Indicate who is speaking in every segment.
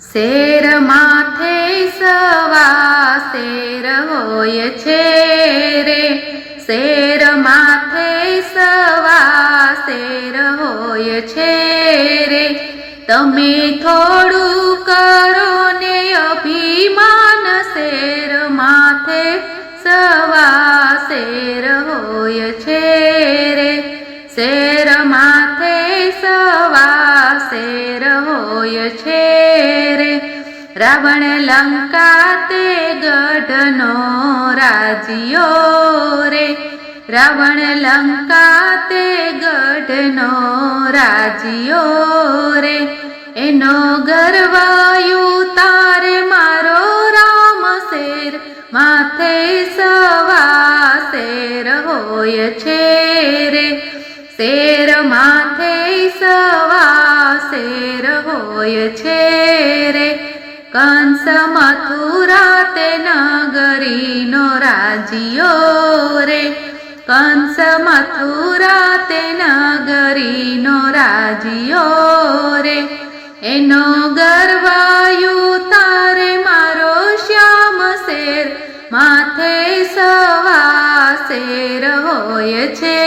Speaker 1: Share માથે સવા share હોય છે રે, શેર માથે સવા શેર હોય છે રે. તમે થોડું કરો ને અભિમાન, શેર માથે સવા શેર હોય છે રે, શેર માથે સવા શેર હોય છે રે. રાવણ લંકા તે ગઢનો રાજીયો રે, રાવણ લંકા તે ગઢનો રાજીયો રે. એનો ગર્વ ઉતારે મારો રામ, શેર માથે સવા શેર હોય છે રે, શેર માથે સવા શેર હોય છે રે. કંસ મથુરા તે નગરીનો રાજીયો રે, કંસ મથુરા તે નગરીનો રાજીયો રે. એનો ગર્વ ઉતારે મારો શ્યામ, શેર માથે સવા શેર હોય છે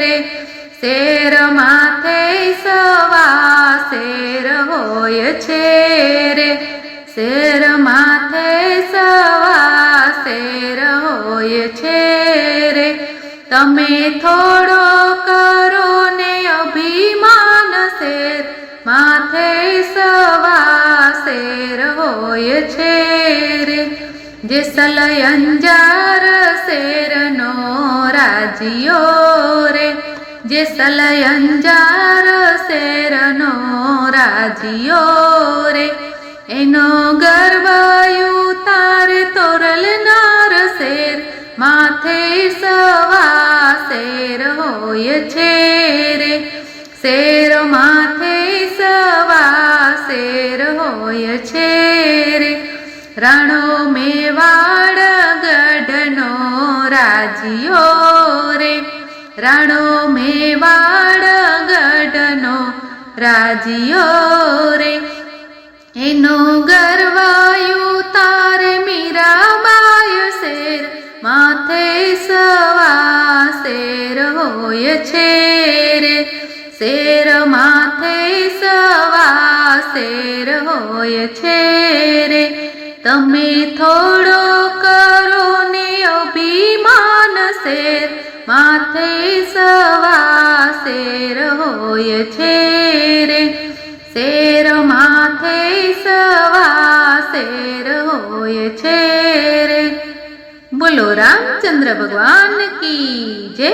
Speaker 1: રે, શેર માથે સવા શેર હોય છે રે, શેર માથે સવા શેર હોય છે રે. તમે થોડો કરો ને અભિમાન, શેર માથે સવા શેર હોય છે રે. જેસલયંજાર શેરનો રાજીયો રે, જેસલયંજાર શેરનો રાજીયો રે. એનો ગર્વ ઉતારે તોરલનાર, શેર માથે સવા શેર હોય છે રે, શેર માથે સવા શેર હોય છે રે. રાણો મેવાડ ગઢનો રાજીયો રે, રાણો મેવાડ ગઢનો રાજીયો રે. એનો ગર્વ ઉતારે મીરાબાઈ, શેર માથે સવા શેર હોય છે રે, શેર માથે સવા શેર હોય છે રે. તમે થોડો કરો ને અભિમાન, શેર માથે સવા શેર હોય છે રે, શેર માથે સવા શેર હોય છે રે. બોલો રામચંદ્ર ભગવાન કી જય.